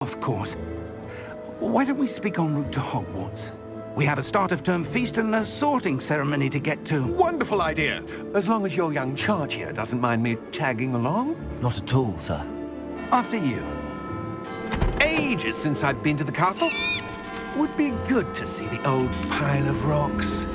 Of course. Why don't we speak en route to Hogwarts? We have a start-of-term feast and a sorting ceremony to get to. Wonderful idea! As long as your young charge here doesn't mind me tagging along. Not at all, sir. After you. Ages since I've been to the castle. Would be good to see the old pile of rocks.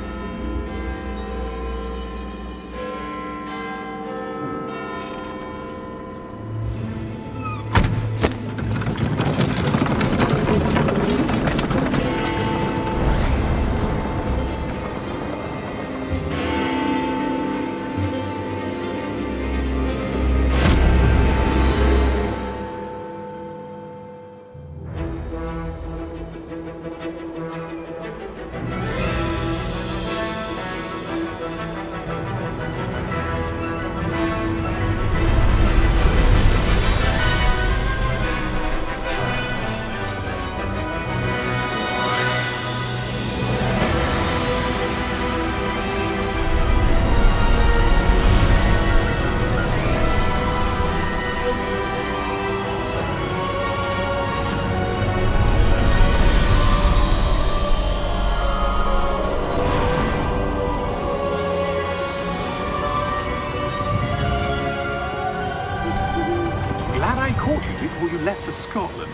Glad I caught you before you left for Scotland.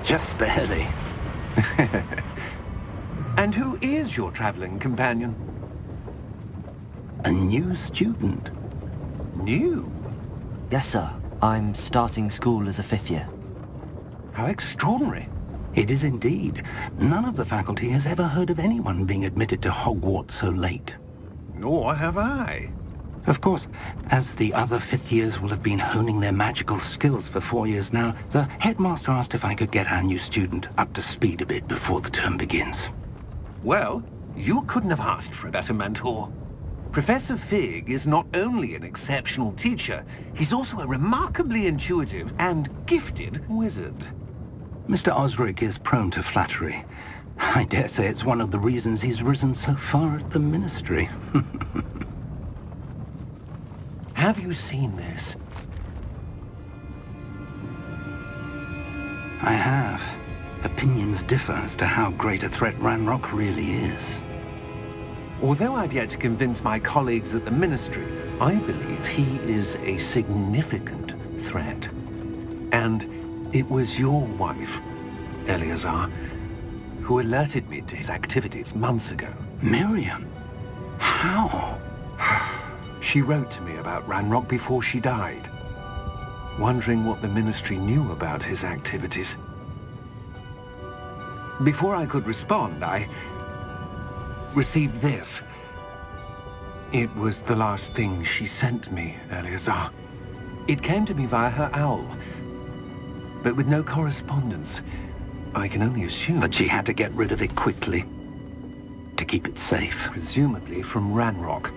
Just barely. And who is your traveling companion? A new student. New? Yes, sir. I'm starting school as a 5th year. How extraordinary. It is indeed. None of the faculty has ever heard of anyone being admitted to Hogwarts so late. Nor have I. Of course, as the other 5th years will have been honing their magical skills for 4 years now, the headmaster asked if I could get our new student up to speed a bit before the term begins. Well, you couldn't have asked for a better mentor. Professor Fig is not only an exceptional teacher, he's also a remarkably intuitive and gifted wizard. Mr. Osric is prone to flattery. I dare say it's one of the reasons he's risen so far at the Ministry. Have you seen this? I have. Opinions differ as to how great a threat Ranrock really is. Although I've yet to convince my colleagues at the Ministry, I believe he is a significant threat. And it was your wife, Eleazar, who alerted me to his activities months ago. Miriam? How? She wrote to me about Ranrock before she died, wondering what the Ministry knew about his activities. Before I could respond, I received this. It was the last thing she sent me, Eleazar. It came to me via her owl, but with no correspondence. I can only assume That she had to get rid of it quickly, to keep it safe. presumably from Ranrock.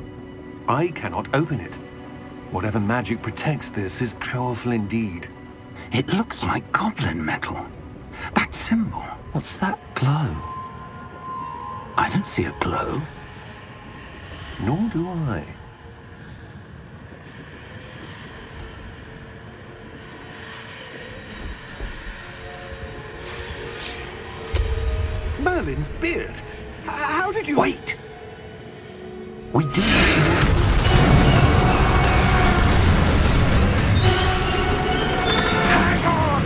I cannot open it. Whatever magic protects this is powerful indeed. It looks like goblin metal. That symbol. What's that glow? I don't see a glow. Nor do I. Merlin's beard. How did you... Wait! We do. Hang on!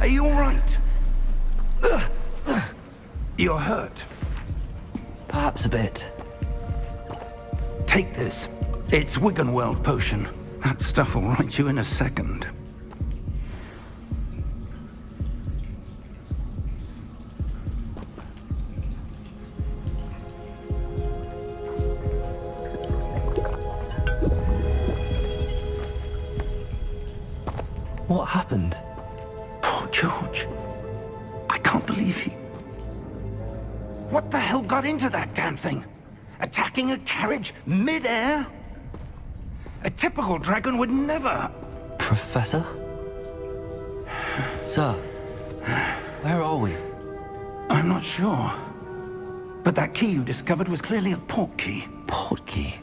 Are you all right? You're hurt. Perhaps perhaps a bit. Take this. It's Wiggenweld potion. That stuff will right you in a second. What happened? Poor George. I can't believe he... What the hell got into that damn thing? Attacking a carriage mid-air? A typical dragon would never... Professor? Sir, where are we? I'm not sure. But that key you discovered was clearly a port key. Port key?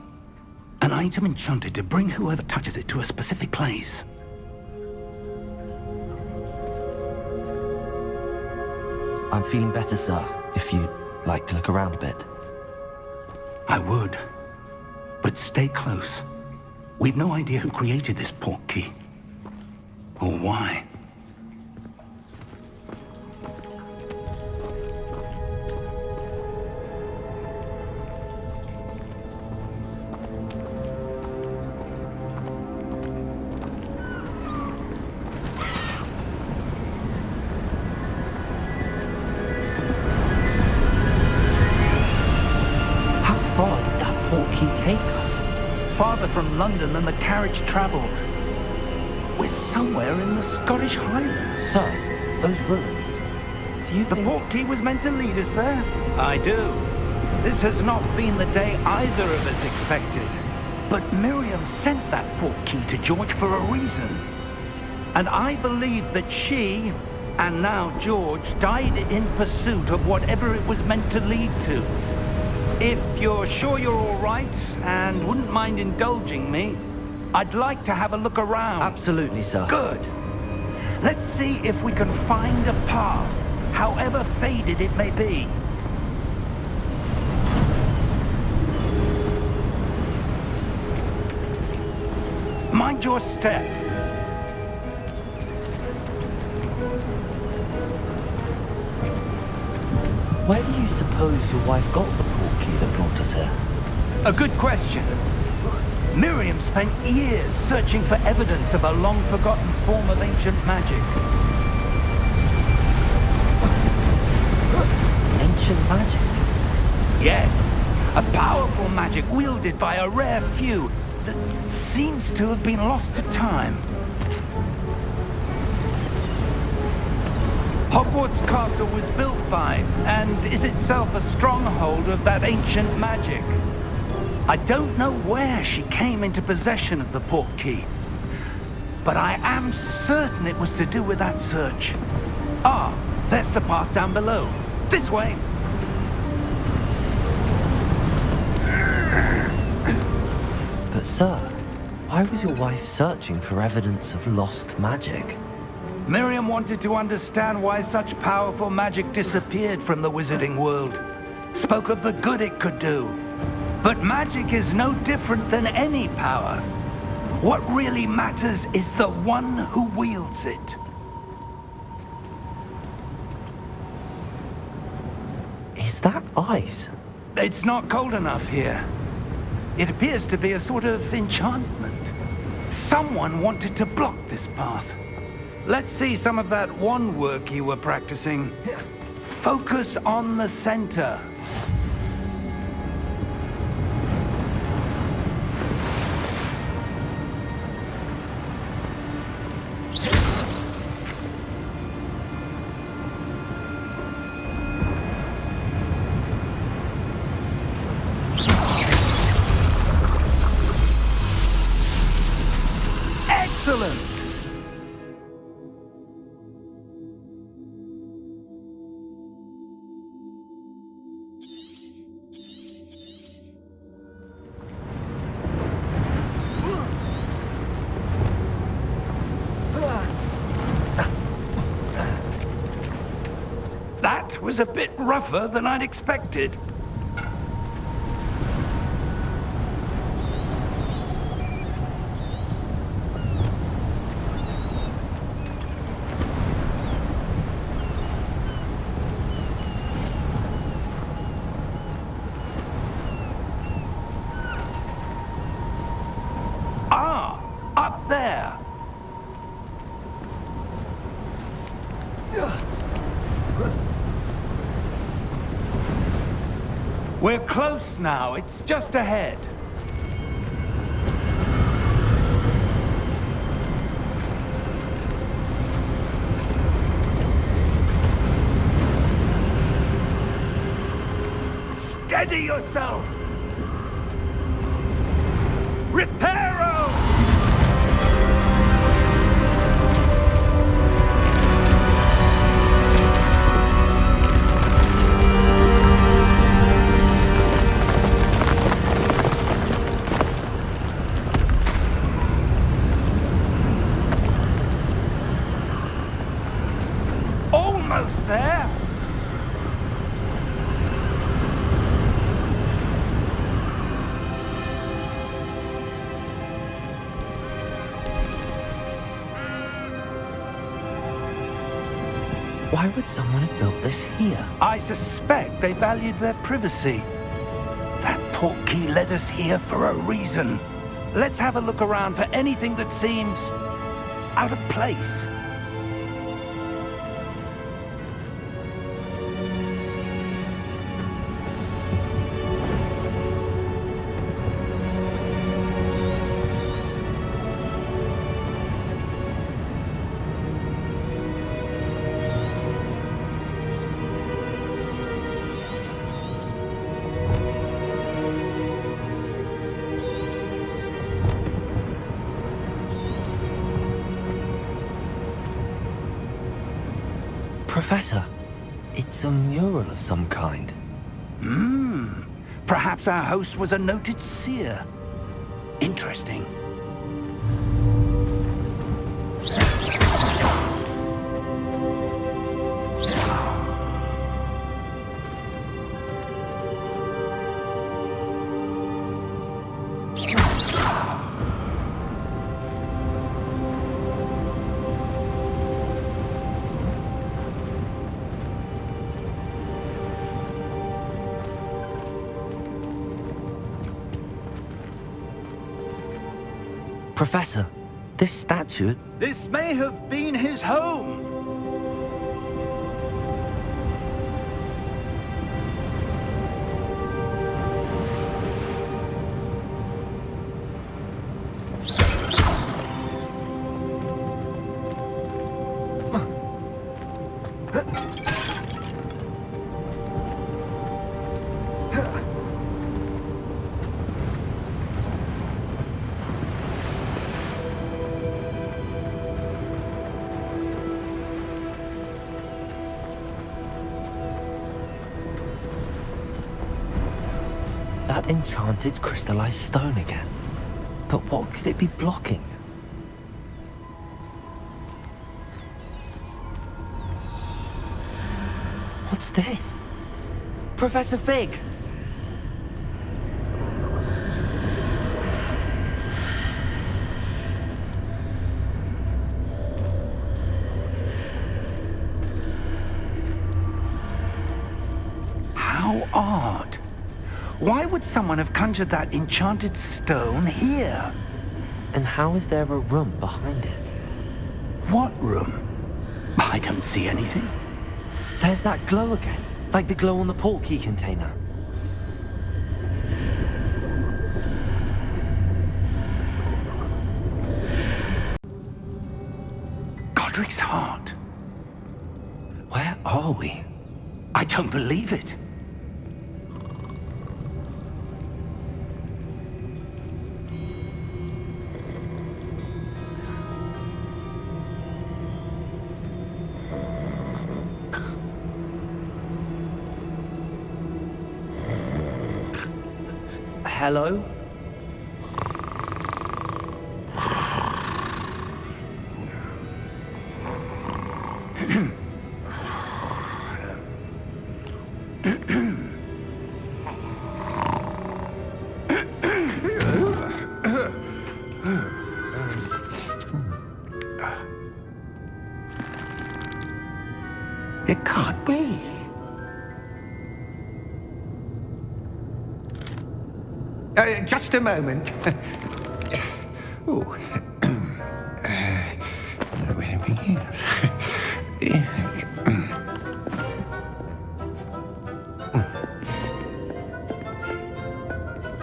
An item enchanted to bring whoever touches it to a specific place. I'm feeling better, sir, if you'd like to look around a bit. I would. But stay close. We've no idea who created this port key. Or why. Take us? Farther from London than the carriage travelled. We're somewhere in the Scottish Highlands. Sir, those ruins. Do you The think... port key was meant to lead us there? I do. This has not been the day either of us expected. But Miriam sent that port key to George for a reason. And I believe that she, and now George, died in pursuit of whatever it was meant to lead to. If you're sure you're all right, and wouldn't mind indulging me, I'd like to have a look around. Absolutely, sir. Good. Let's see if we can find a path, however faded it may be. Mind your step. Where do you suppose your wife got the port key that brought us here? A good question. Miriam spent years searching for evidence of a long-forgotten form of ancient magic. Ancient magic? Yes, a powerful magic wielded by a rare few that seems to have been lost to time. Hogwarts Castle was built by, and is itself a stronghold of that ancient magic. I don't know where she came into possession of the port key, but I am certain it was to do with that search. Ah, there's the path down below. This way. But sir, why was your wife searching for evidence of lost magic? Miriam wanted to understand why such powerful magic disappeared from the wizarding world. Spoke of the good it could do. But magic is no different than any power. What really matters is the one who wields it. Is that ice? It's not cold enough here. It appears to be a sort of enchantment. Someone wanted to block this path. Let's see some of that wand work you were practicing. Focus on the center. Excellent! That was a bit rougher than I'd expected. up there. We're close now. It's just ahead. Steady yourself! Reparo! Almost there! Why would someone have built this here? I suspect they valued their privacy. That portkey led us here for a reason. Let's have a look around for anything that seems out of place. Professor, it's a mural of some kind. Perhaps our host was a noted seer. Interesting. Professor, this statue... This may have been his home. That enchanted crystallized stone again. But what could it be blocking? What's this? Professor Fig! How odd. Why would someone have conjured that enchanted stone here? And how is there a room behind it? What room? I don't see anything. There's that glow again, like the glow on the portkey container. Godric's heart. Where are we? I don't believe it. Hello? It can't be. Just a moment. Ooh.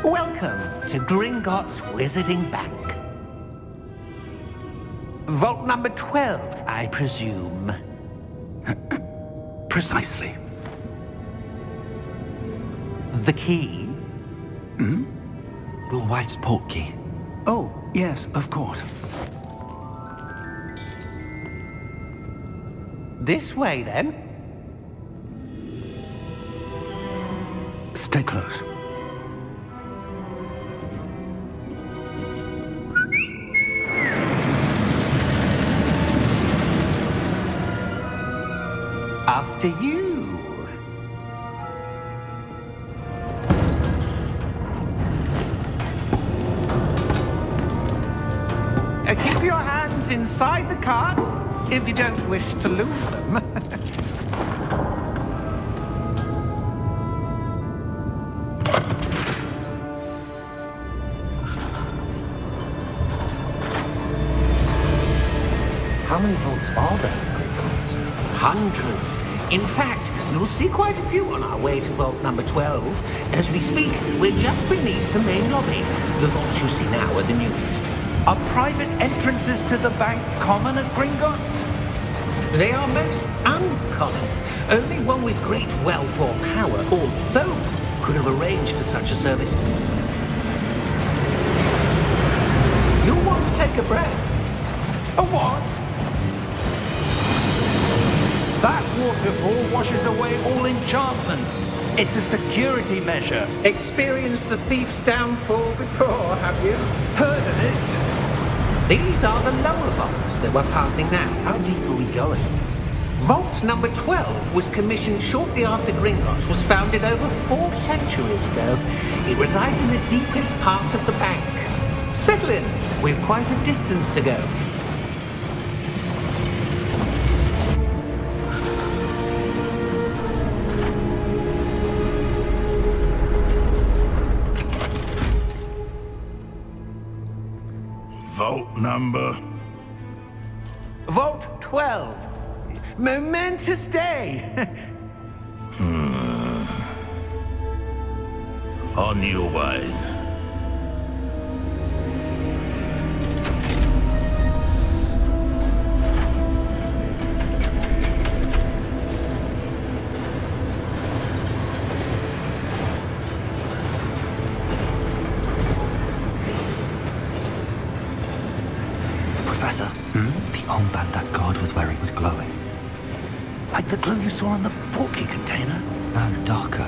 Welcome to Gringotts Wizarding Bank. Vault number 12, I presume. Precisely. The key? Your wife's portkey. Oh, yes, of course. This way, then. Stay close. After you. Keep your hands inside the cart if you don't wish to lose them. How many vaults are there in Gringotts? Hundreds. In fact, you'll see quite a few on our way to vault number 12. As we speak, we're just beneath the main lobby. The vaults you see now are the newest. Are private entrances to the bank common at Gringotts? They are most uncommon. Only one with great wealth or power, or both, could have arranged for such a service. You'll want to take a breath. A what? That waterfall washes away all enchantments. It's a security measure. Experienced the thief's downfall before, have you? Heard of it? These are the lower vaults that we're passing now. How deep are we going? Vault number 12 was commissioned shortly after Gringotts was founded over 4 centuries ago. It resides in the deepest part of the bank. Settle in. We've quite a distance to go. Vault number? Vault 12. Momentous day. On your way. Professor, the armband that guard was wearing was glowing. Like the glow you saw on the portkey container? No, darker.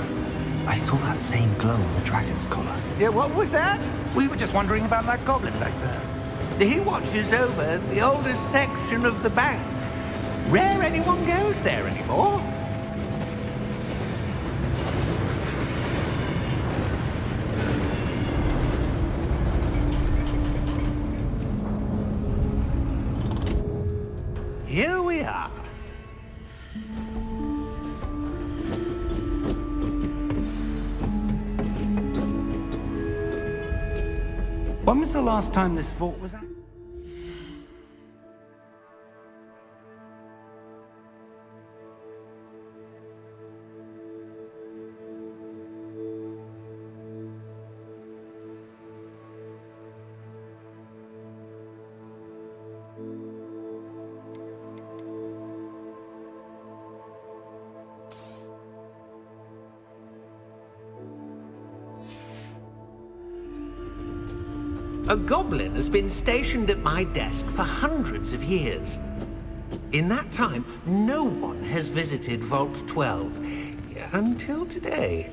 I saw that same glow on the dragon's collar. Yeah, what was that? We were just wondering about that goblin back there. He watches over the oldest section of the bank. Rare anyone goes there anymore. Here we are. When was the last time this vault was active? A goblin has been stationed at my desk for hundreds of years. In that time, no one has visited Vault 12 until today.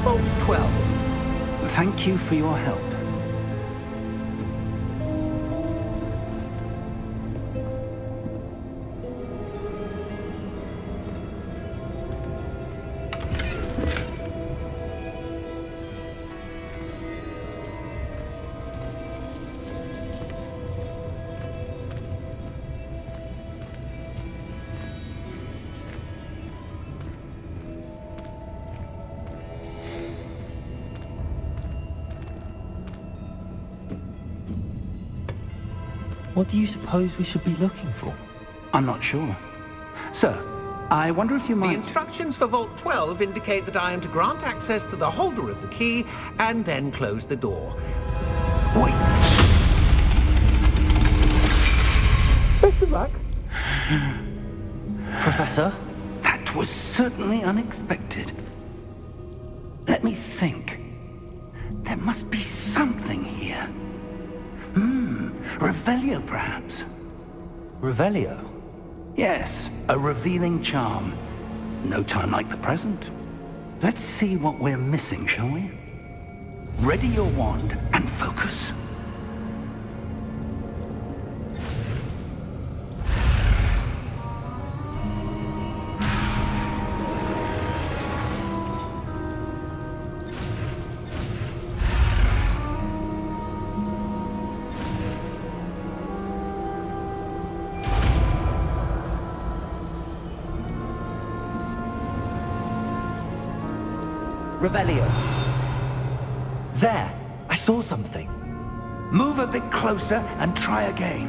Vault 12. Thank you for your help. What do you suppose we should be looking for? I'm not sure. Sir, I wonder if you The might... instructions for Vault 12 indicate that I am to grant access to the holder of the key and then close the door. Wait! Good luck. Professor? That was certainly unexpected. Let me think. There must be something here. Revelio, perhaps? Revelio? Yes, a revealing charm. No time like the present. Let's see what we're missing, shall we? Ready your wand and focus. Revelio. There! I saw something. Move a bit closer and try again.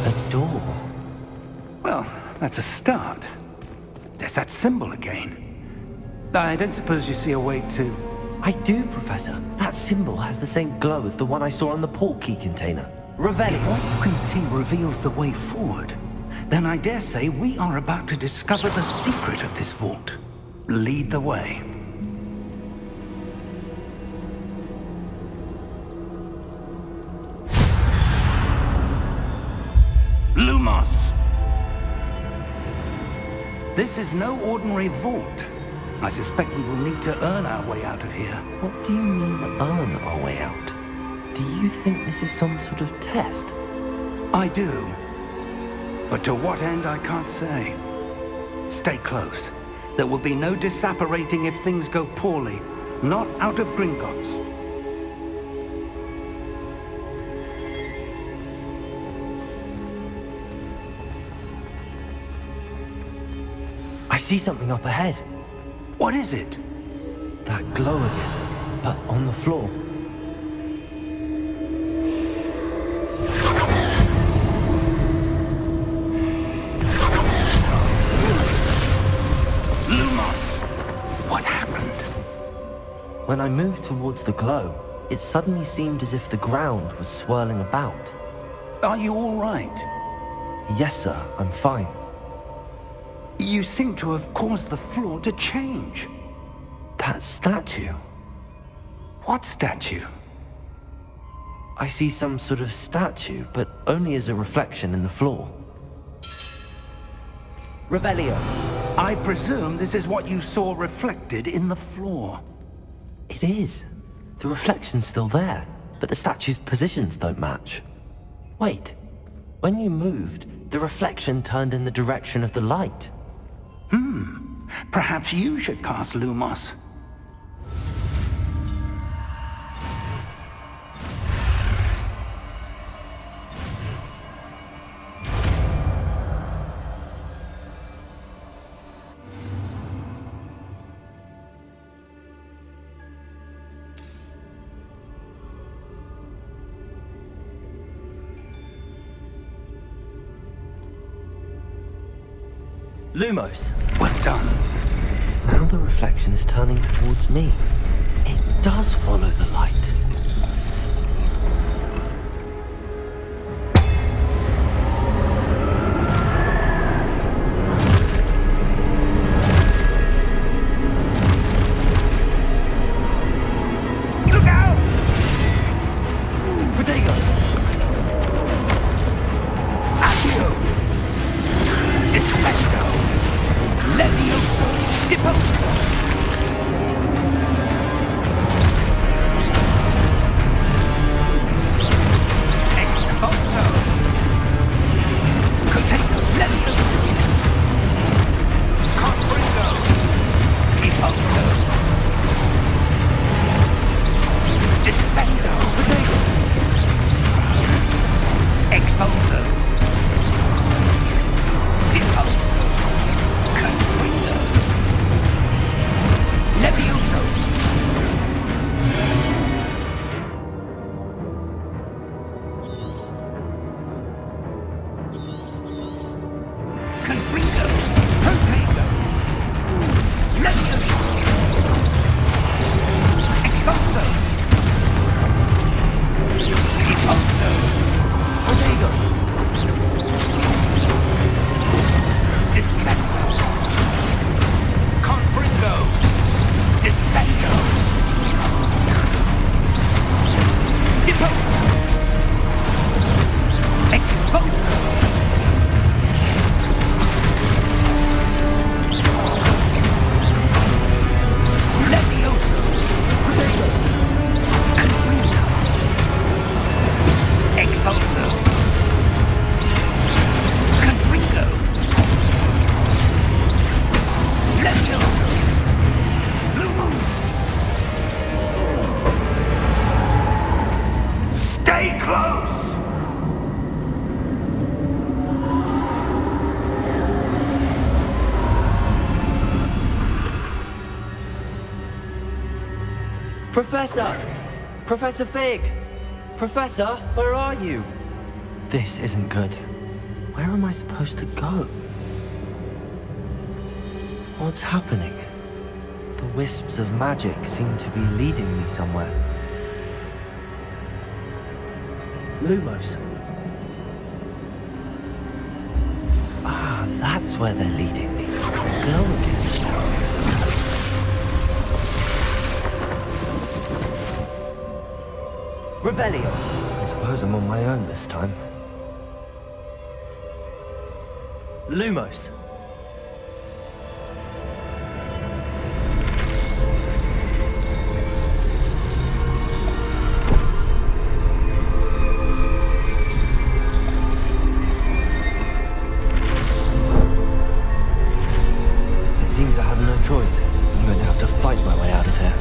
A door. Well, that's a start. There's that symbol again. I don't suppose you see a way to... I do, Professor. That symbol has the same glow as the one I saw on the port key container. Revelio. If what you can see reveals the way forward, then I dare say we are about to discover the secret of this vault. Lead the way. Lumos! This is no ordinary vault. I suspect we will need to earn our way out of here. What do you mean, earn our way out? Do you think this is some sort of test? I do. But to what end, I can't say. Stay close. There will be no disapparating if things go poorly. Not out of Gringotts. I see something up ahead. What is it? That glow again, but on the floor. Lumos! What happened? When I moved towards the glow, it suddenly seemed as if the ground was swirling about. Are you all right? Yes, sir, I'm fine. You seem to have caused the floor to change. That statue. What statue? I see some sort of statue, but only as a reflection in the floor. Revelio. I presume this is what you saw reflected in the floor. It is. The reflection's still there, but the statue's positions don't match. Wait. When you moved, the reflection turned in the direction of the light. Perhaps you should cast Lumos. Lumos. Well done. Now the reflection is turning towards me. It does follow the light. Look out! Protego! Accio! Defendo! Levioso! Deposo! Professor! Professor Fig! Professor, where are you? This isn't good. Where am I supposed to go? What's happening? The wisps of magic seem to be leading me somewhere. Lumos. Ah, that's where they're leading me. Glow again. Revelio. I suppose I'm on my own this time. Lumos. It seems I have no choice. I'm going to have to fight my way out of here.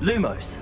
Lumos.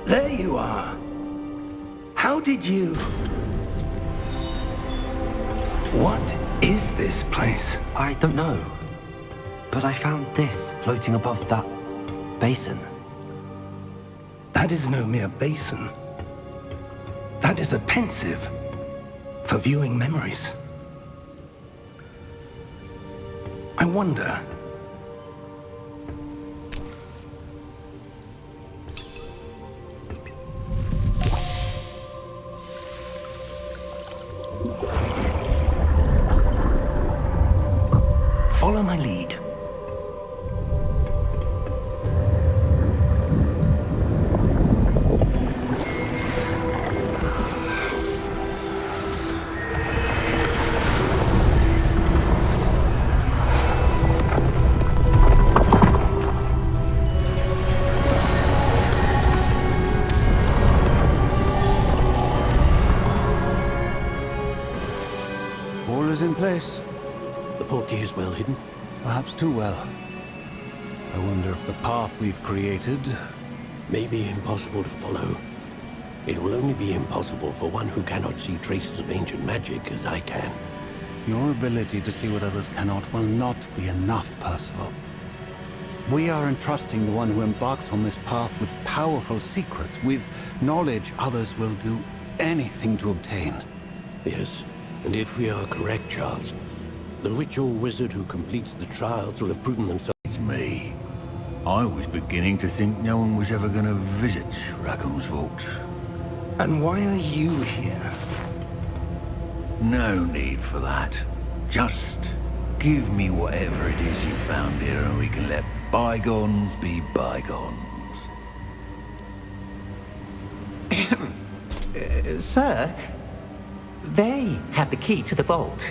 There you are. How did you... What is this place? I don't know. But I found this floating above that basin. That is no mere basin. That is a pensive for viewing memories. I wonder... Follow my lead. is in place. The portkey is well hidden. Perhaps too well. I wonder if the path we've created... May be impossible to follow. It will only be impossible for one who cannot see traces of ancient magic as I can. Your ability to see what others cannot will not be enough, Percival. We are entrusting the one who embarks on this path with powerful secrets, with knowledge others will do anything to obtain. Yes, and if we are correct, Charles, the witch or wizard who completes the trials will have proven themselves... It's me. I was beginning to think no one was ever going to visit Rackham's vault. And why are you here? No need for that. Just give me whatever it is you found here and we can let bygones be bygones. Sir, they have the key to the vault.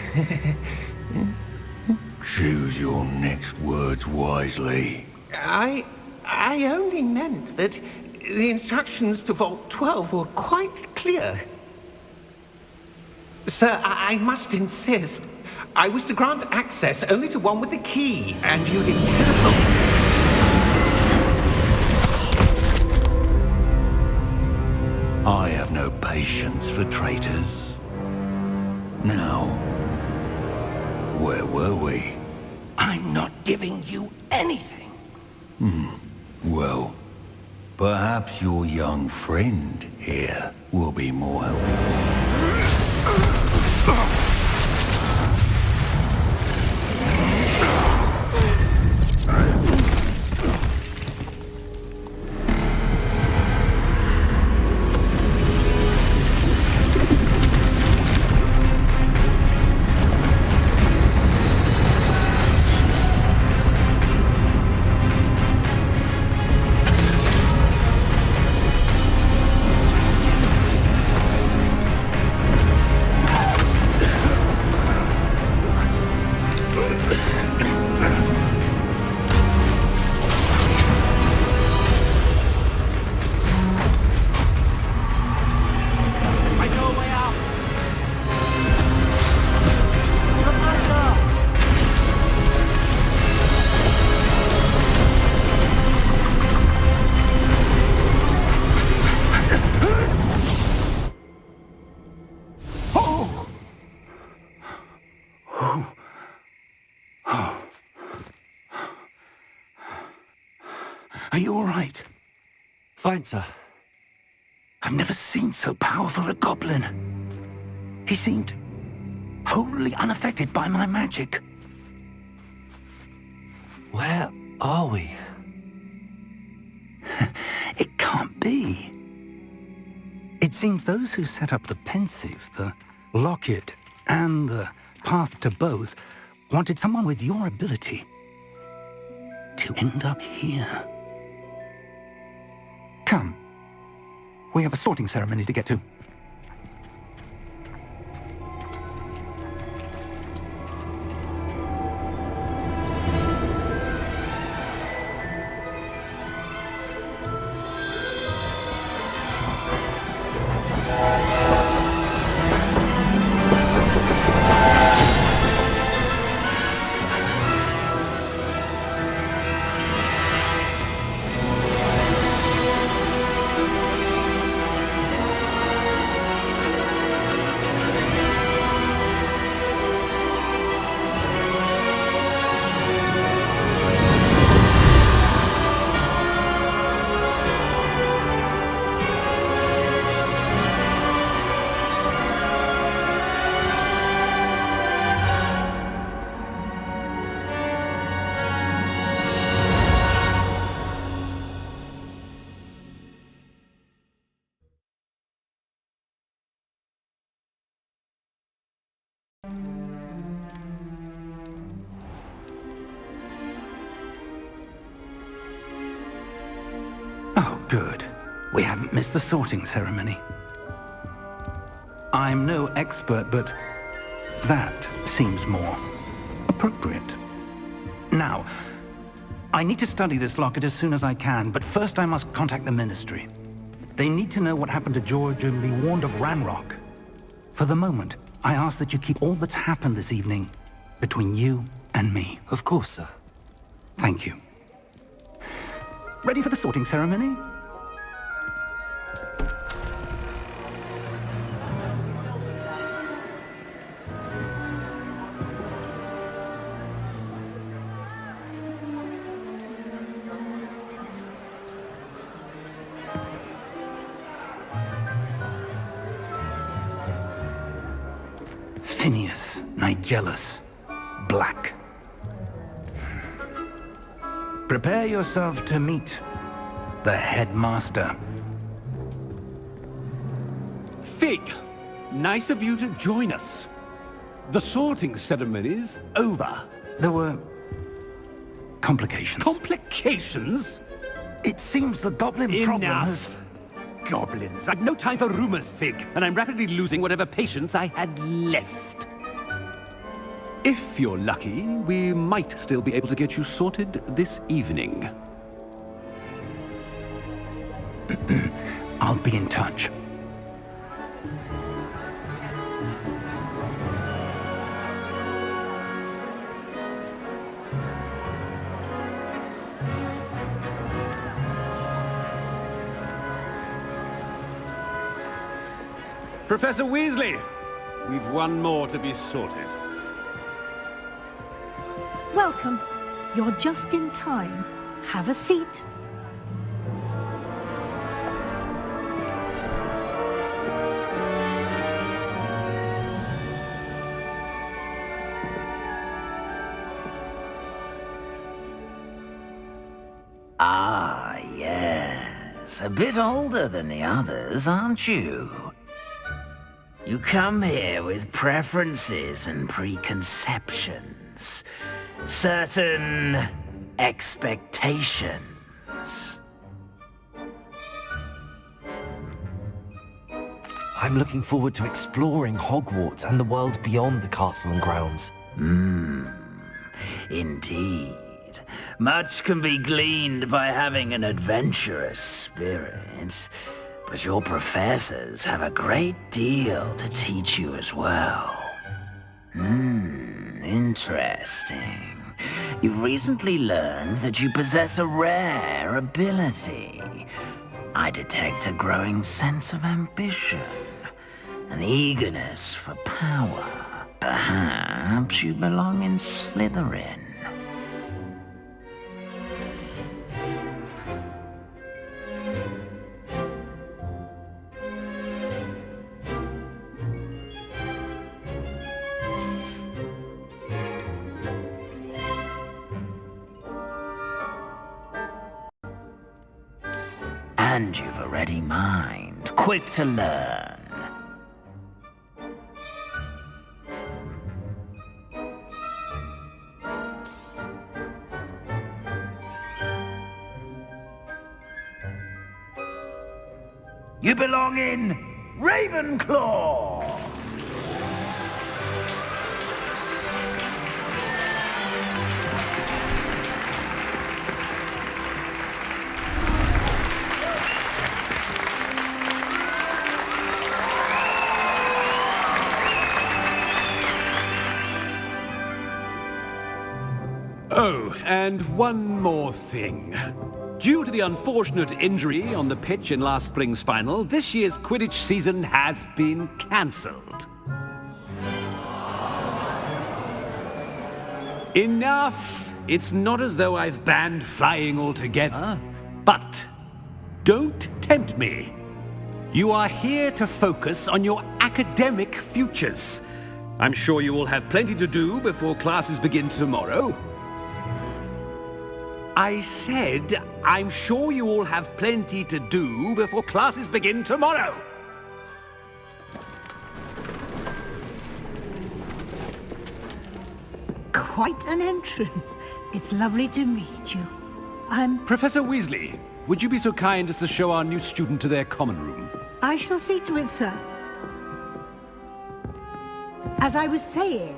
Choose your next words wisely. I only meant that the instructions to Vault 12 were quite clear. Sir, I must insist. I was to grant access only to one with the key, and you didn't have... I have no patience for traitors. Now, where were we? I'm not giving you anything. Well, perhaps your young friend here will be more helpful. Are you all right? Fine, sir. I've never seen so powerful a goblin. He seemed wholly unaffected by my magic. Where are we? It can't be. It seems those who set up the pensive, the locket, and the path to both wanted someone with your ability to end up here. Come. We have a sorting ceremony to get to. Oh, good. We haven't missed the sorting ceremony. I'm no expert, but that seems more appropriate. Now, I need to study this locket as soon as I can, but first I must contact the Ministry. They need to know what happened to George and be warned of Ranrock. For the moment, I ask that you keep all that's happened this evening between you and me. Of course, sir. Thank you. Ready for the sorting ceremony? Phineas, Nigellus, Black. Prepare yourself to meet the headmaster. Fig, nice of you to join us. The sorting ceremony's over. There were complications. Complications? It seems the goblin problem has... Enough! Goblins. I've no time for rumors, Fig, and I'm rapidly losing whatever patience I had left. If you're lucky, we might still be able to get you sorted this evening. I'll be in touch. Professor Weasley, we've one more to be sorted. Welcome. You're just in time. Have a seat. Ah, yes. A bit older than the others, aren't you? You come here with preferences and preconceptions. Certain expectations. I'm looking forward to exploring Hogwarts and the world beyond the castle and grounds. Indeed. Much can be gleaned by having an adventurous spirit, but your professors have a great deal to teach you as well. Interesting. You've recently learned that you possess a rare ability. I detect a growing sense of ambition, an eagerness for power. Perhaps you belong in Slytherin. And you've a ready mind, quick to learn. You belong in Ravenclaw! Oh, and one more thing. Due to the unfortunate injury on the pitch in last spring's final, this year's Quidditch season has been cancelled. Enough! It's not as though I've banned flying altogether. But don't tempt me. You are here to focus on your academic futures. I'm sure you will have plenty to do before classes begin tomorrow. I said, I'm sure you all have plenty to do before classes begin tomorrow. Quite an entrance. It's lovely to meet you. Professor Weasley, would you be so kind as to show our new student to their common room? I shall see to it, sir. As I was saying,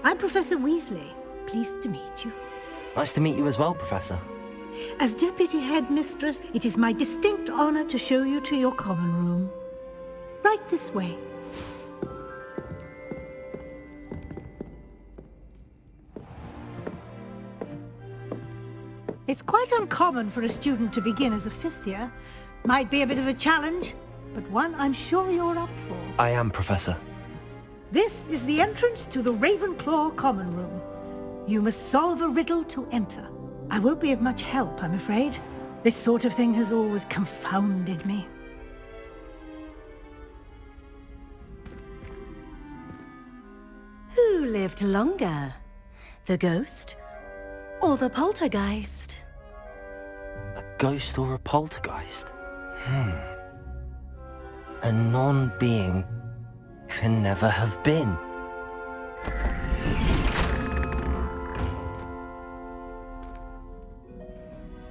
I'm Professor Weasley. Pleased to meet you. Nice to meet you as well, Professor. As Deputy Headmistress, it is my distinct honor to show you to your common room. Right this way. It's quite uncommon for a student to begin as a fifth year. Might be a bit of a challenge, but one I'm sure you're up for. I am, Professor. This is the entrance to the Ravenclaw Common Room. You must solve a riddle to enter. I won't be of much help, I'm afraid. This sort of thing has always confounded me. Who lived longer? The ghost or the poltergeist? A ghost or a poltergeist? A non-being can never have been.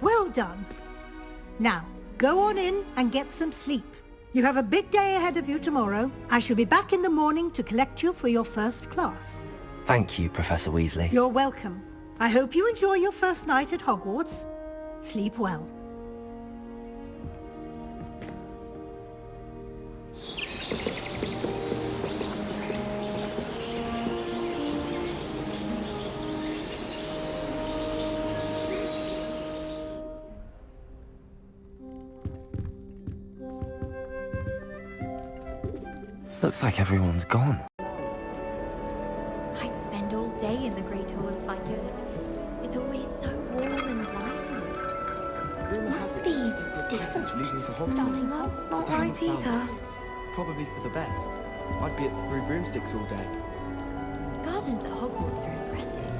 Well done. Now, go on in and get some sleep. You have a big day ahead of you tomorrow. I shall be back in the morning to collect you for your first class. Thank you, Professor Weasley. You're welcome. I hope you enjoy your first night at Hogwarts. Sleep well. Looks like everyone's gone. I'd spend all day in the Great Hall if I could. It's always so warm and lively. Must be different. Starting off. That's not right either. Probably for the best. I'd be at Three Broomsticks all day. Gardens at Hogwarts are impressive.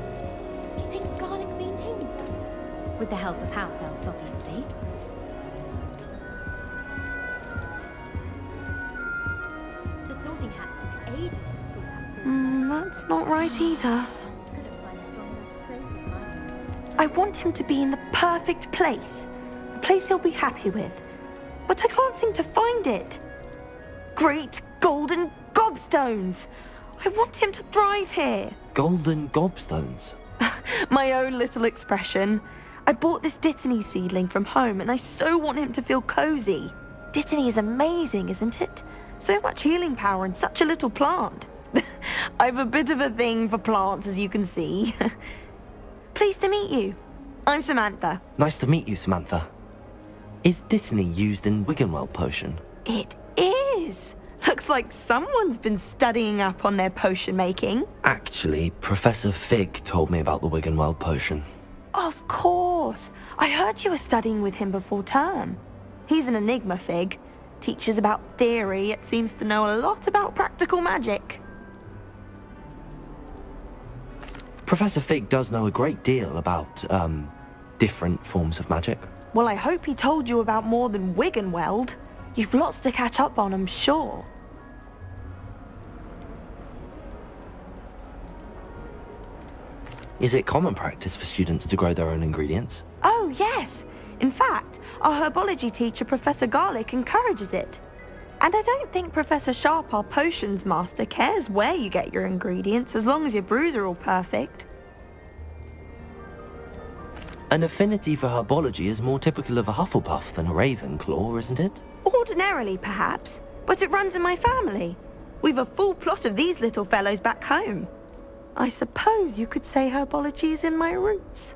Do you think Garlic maintains them? With the help of house elves, obviously. The Sorting Hat took ages to sort out. That's not right either. I want him to be in the perfect place. A place he'll be happy with. But I can't seem to find it. Great golden gobstones! I want him to thrive here. Golden gobstones? My own little expression. I bought this Dittany seedling from home and I so want him to feel cozy. Dittany is amazing, isn't it? So much healing power in such a little plant. I've a bit of a thing for plants, as you can see. Pleased to meet you. I'm Samantha. Nice to meet you, Samantha. Is Dittany used in Wiggenweld potion? It is. Looks like someone's been studying up on their potion making. Actually, Professor Fig told me about the Wiggenweld potion. Of course. I heard you were studying with him before term. He's an enigma, Fig. Teaches about theory, yet seems to know a lot about practical magic. Professor Fig does know a great deal about, different forms of magic. Well, I hope he told you about more than Wiggenweld. You've lots to catch up on, I'm sure. Is it common practice for students to grow their own ingredients? Oh, yes. In fact, our herbology teacher, Professor Garlic, encourages it. And I don't think Professor Sharp, our potions master, cares where you get your ingredients, as long as your brews are all perfect. An affinity for herbology is more typical of a Hufflepuff than a Ravenclaw, isn't it? Ordinarily, perhaps, but it runs in my family. We've a full plot of these little fellows back home. I suppose you could say herbology is in my roots.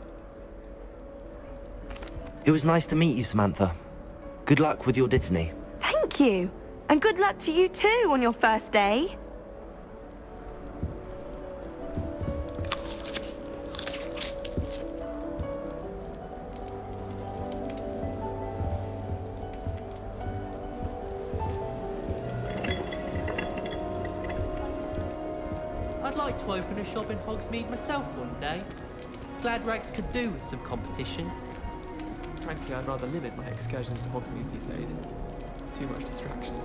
It was nice to meet you, Samantha. Good luck with your Dittany. Thank you. And good luck to you too on your first day. I'd like to open a shop in Hogsmeade myself one day. Glad Rags could do with some competition. Frankly, I'd rather limit my excursions to Hogsmeade these days. Too much distraction.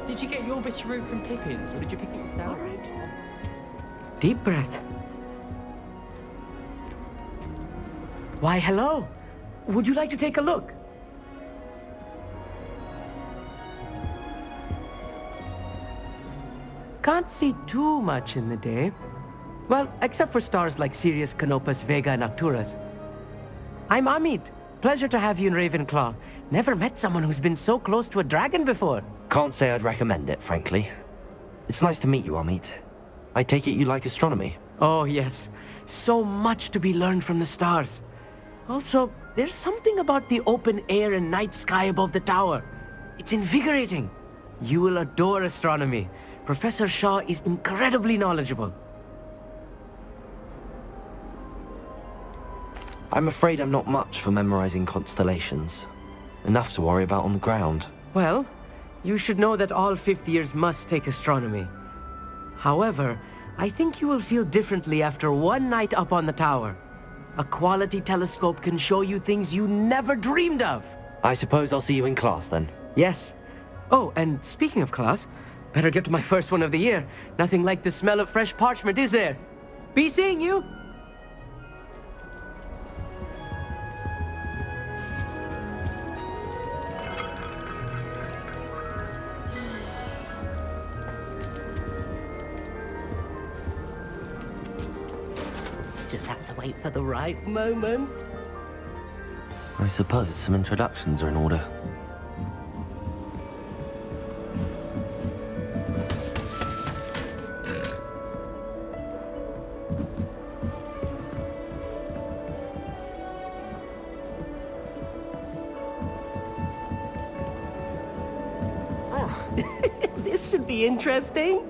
Did you get your bit of root from Pippins, or did you pick it yourself? Deep breath. Why, hello. Would you like to take a look? Can't see too much in the day. Well, except for stars like Sirius, Canopus, Vega, and Arcturus. I'm Amit. Pleasure to have you in Ravenclaw. Never met someone who's been so close to a dragon before. Can't say I'd recommend it, frankly. It's nice to meet you, Amit. I take it you like astronomy? Oh, yes. So much to be learned from the stars. Also, there's something about the open air and night sky above the tower. It's invigorating. You will adore astronomy. Professor Shaw is incredibly knowledgeable. I'm afraid I'm not much for memorizing constellations. Enough to worry about on the ground. Well, you should know that all fifth years must take astronomy. However, I think you will feel differently after one night up on the tower. A quality telescope can show you things you never dreamed of. I suppose I'll see you in class then. Yes. Oh, and speaking of class, better get to my first one of the year. Nothing like the smell of fresh parchment, is there? Be seeing you! Just have to wait for the right moment. I suppose some introductions are in order. This should be interesting.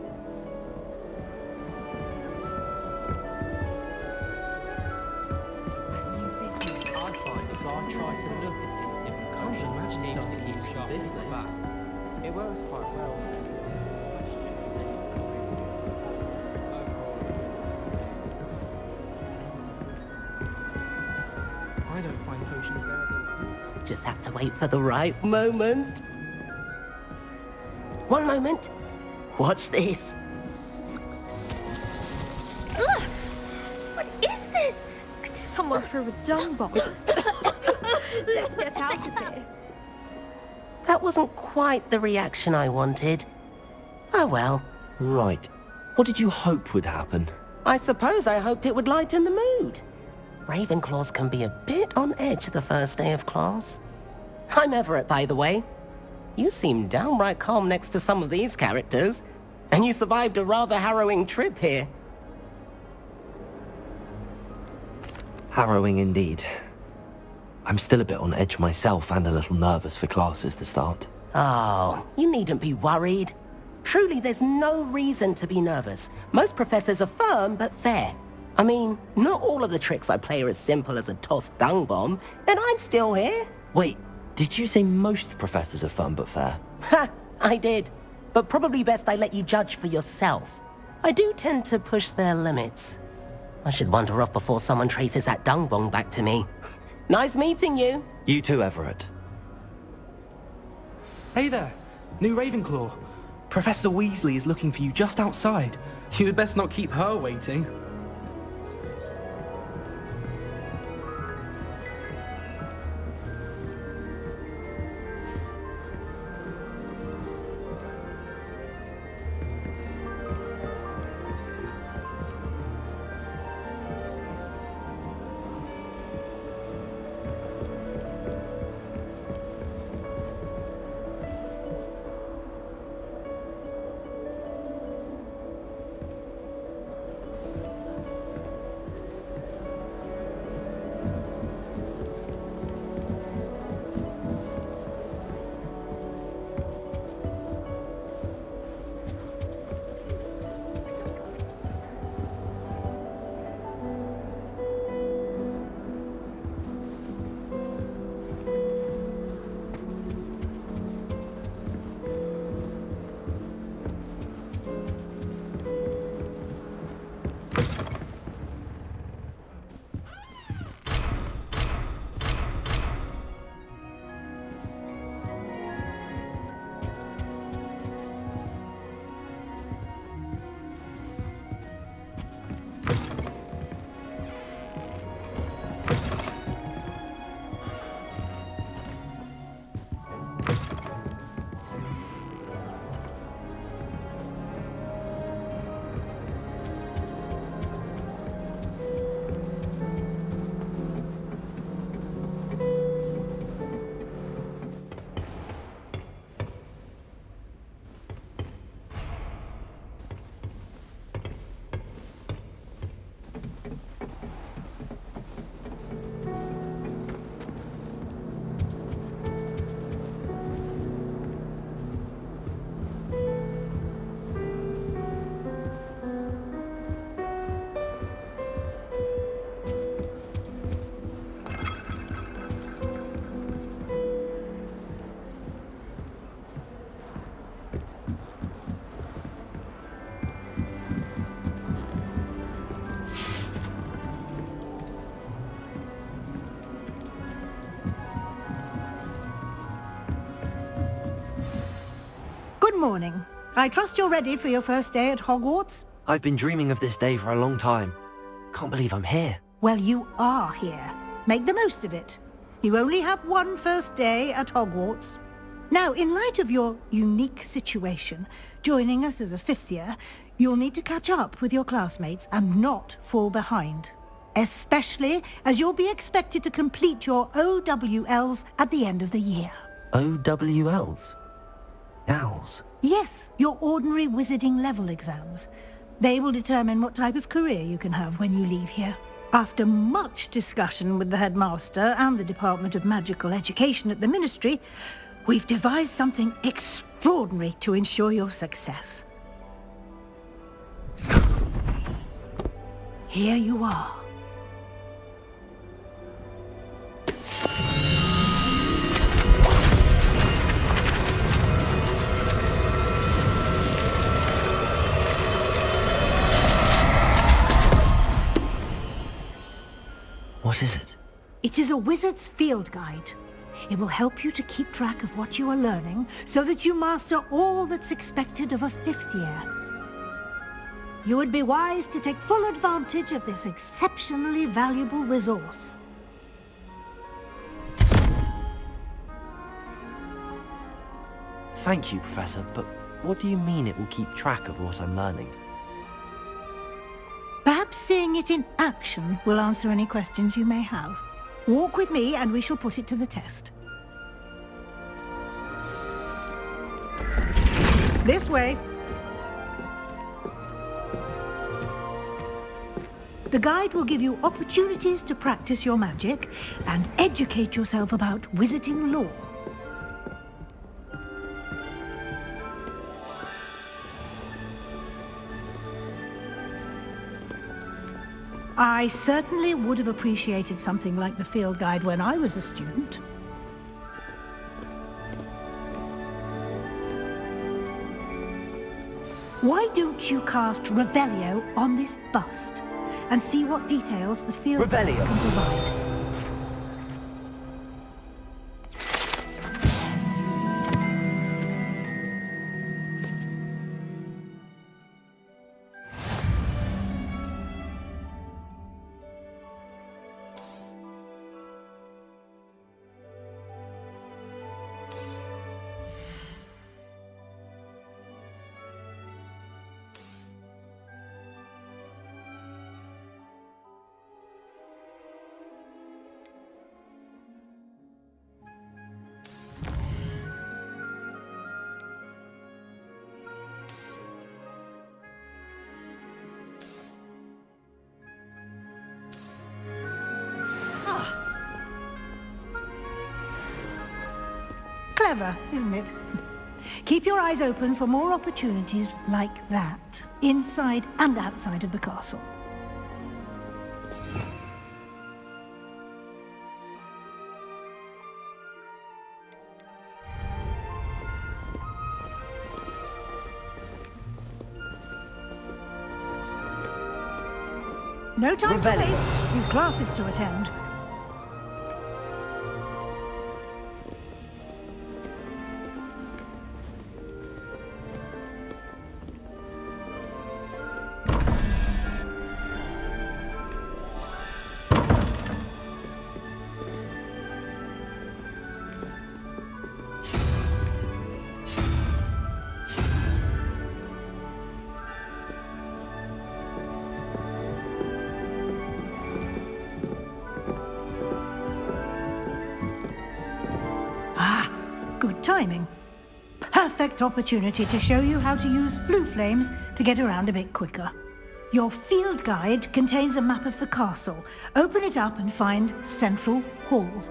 I don't find potion bearable. Just have to wait for the right moment. One moment. Watch this. Ugh! What is this? Someone threw a dung bomb. Let's get out of here. That wasn't quite the reaction I wanted. Oh well. Right. What did you hope would happen? I suppose I hoped it would lighten the mood. Ravenclaws can be a bit on edge the first day of class. I'm Everett, by the way. You seem downright calm next to some of these characters, and you survived a rather harrowing trip here. Harrowing indeed. I'm still a bit on edge myself and a little nervous for classes to start. Oh, you needn't be worried. Truly, there's no reason to be nervous. Most professors are firm but fair. I mean, not all of the tricks I play are as simple as a tossed dung bomb, and I'm still here. Wait, did you say most professors are fun but fair? Ha! I did. But probably best I let you judge for yourself. I do tend to push their limits. I should wander off before someone traces that dung bomb back to me. Nice meeting you. You too, Everett. Hey there, new Ravenclaw. Professor Weasley is looking for you just outside. You had best not keep her waiting. morning. I trust you're ready for your first day at Hogwarts? I've been dreaming of this day for a long time. Can't believe I'm here. Well, you are here. Make the most of it. You only have one first day at Hogwarts. Now, in light of your unique situation, joining us as a fifth year, you'll need to catch up with your classmates and not fall behind. Especially as you'll be expected to complete your OWLs at the end of the year. OWLs? Owls? Yes, your ordinary wizarding level exams. They will determine what type of career you can have when you leave here. After much discussion with the headmaster and the Department of Magical Education at the Ministry, we've devised something extraordinary to ensure your success. Here you are. What is it? It is a wizard's field guide. It will help you to keep track of what you are learning so that you master all that's expected of a fifth year. You would be wise to take full advantage of this exceptionally valuable resource. Thank you, Professor, but what do you mean it will keep track of what I'm learning? Perhaps seeing it in action will answer any questions you may have. Walk with me and we shall put it to the test. This way. The guide will give you opportunities to practice your magic and educate yourself about wizarding lore. I certainly would have appreciated something like the field guide when I was a student. Why don't you cast Revelio on this bust and see what details the field guide can provide? Clever, isn't it? Keep your eyes open for more opportunities like that, inside and outside of the castle. No time to waste. You've classes to attend. Good timing. Perfect opportunity to show you how to use flue flames to get around a bit quicker. Your field guide contains a map of the castle. Open it up and find Central Hall.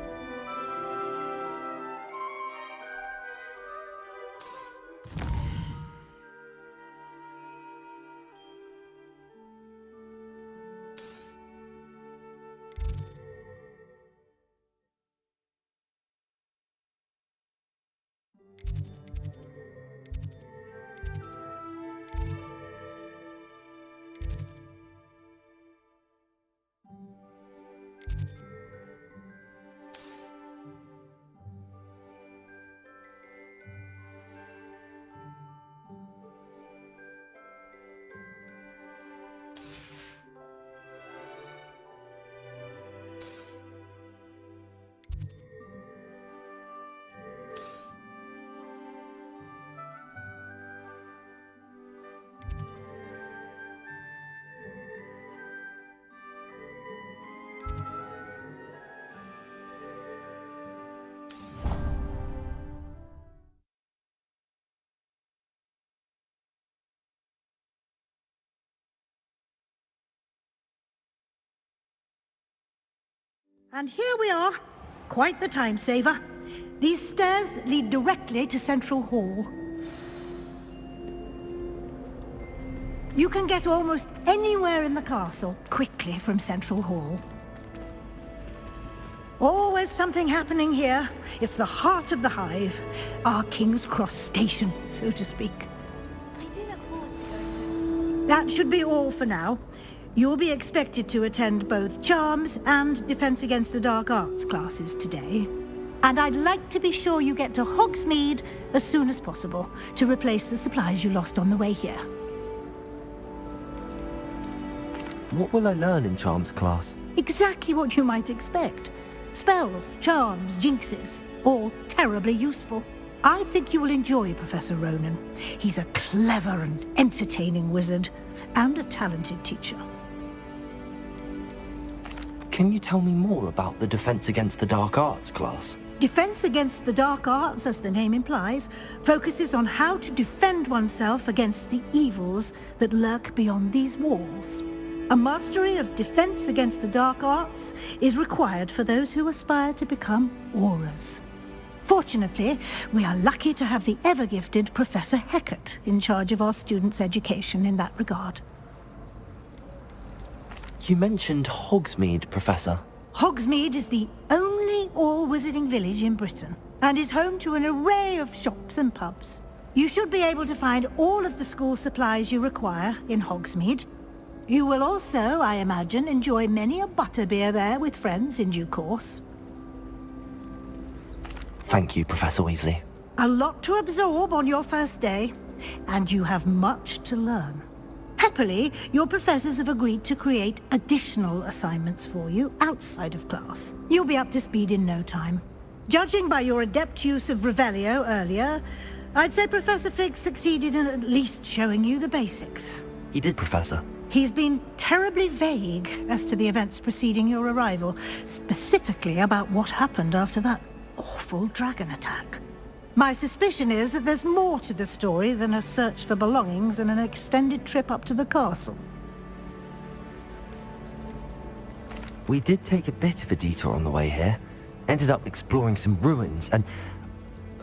And here we are. Quite the time saver. These stairs lead directly to Central Hall. You can get almost anywhere in the castle quickly from Central Hall. Always something happening here. It's the heart of the Hive. Our King's Cross station, so to speak. I do look forward to going. That should be all for now. You'll be expected to attend both Charms and Defense Against the Dark Arts classes today. And I'd like to be sure you get to Hogsmeade as soon as possible to replace the supplies you lost on the way here. What will I learn in Charms class? Exactly what you might expect. Spells, charms, jinxes, all terribly useful. I think you will enjoy Professor Ronan. He's a clever and entertaining wizard, and a talented teacher. Can you tell me more about the Defense Against the Dark Arts class? Defense Against the Dark Arts, as the name implies, focuses on how to defend oneself against the evils that lurk beyond these walls. A mastery of Defense Against the Dark Arts is required for those who aspire to become Aurors. Fortunately, we are lucky to have the ever-gifted Professor Hecat in charge of our students' education in that regard. You mentioned Hogsmeade, Professor. Hogsmeade is the only all-wizarding village in Britain, and is home to an array of shops and pubs. You should be able to find all of the school supplies you require in Hogsmeade. You will also, I imagine, enjoy many a butterbeer there with friends in due course. Thank you, Professor Weasley. A lot to absorb on your first day, and you have much to learn. Happily, your professors have agreed to create additional assignments for you outside of class. You'll be up to speed in no time. Judging by your adept use of Revelio earlier, I'd say Professor Fig succeeded in at least showing you the basics. He did, Professor. He's been terribly vague as to the events preceding your arrival, specifically about what happened after that awful dragon attack. My suspicion is that there's more to the story than a search for belongings and an extended trip up to the castle. We did take a bit of a detour on the way here. Ended up exploring some ruins and...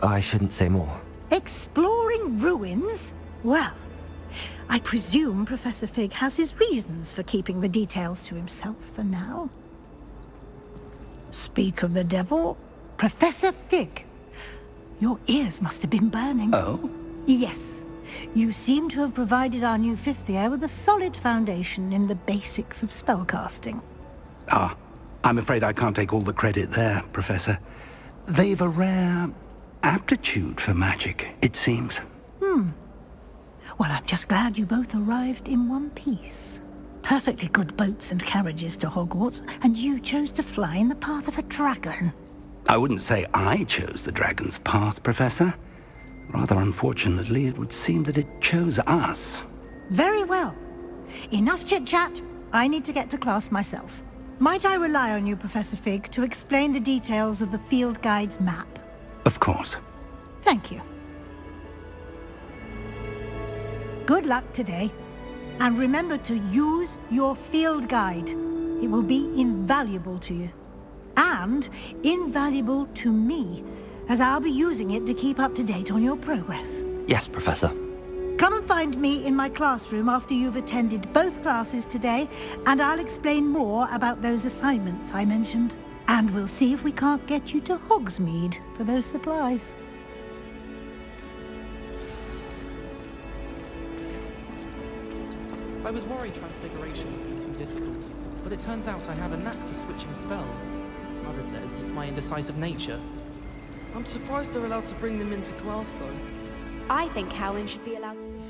I shouldn't say more. Exploring ruins? Well, I presume Professor Fig has his reasons for keeping the details to himself for now. Speak of the devil, Professor Fig. Your ears must have been burning. Oh? Yes. You seem to have provided our new fifth year with a solid foundation in the basics of spellcasting. Ah, I'm afraid I can't take all the credit there, Professor. They've a rare aptitude for magic, it seems. Well, I'm just glad you both arrived in one piece. Perfectly good boats and carriages to Hogwarts, and you chose to fly in the path of a dragon. I wouldn't say I chose the dragon's path, Professor. Rather unfortunately, it would seem that it chose us. Very well. Enough chit-chat. I need to get to class myself. Might I rely on you, Professor Fig, to explain the details of the field guide's map? Of course. Thank you. Good luck today. And remember to use your field guide. It will be invaluable to you. And invaluable to me, as I'll be using it to keep up to date on your progress. Yes, Professor. Come and find me in my classroom after you've attended both classes today, and I'll explain more about those assignments I mentioned. And we'll see if we can't get you to Hogsmeade for those supplies. I was worried Transfiguration would be too difficult, but it turns out I have a knack for switching spells. Mother says it's my indecisive nature. I'm surprised they're allowed to bring them into class, though. I think Howlin should be allowed to...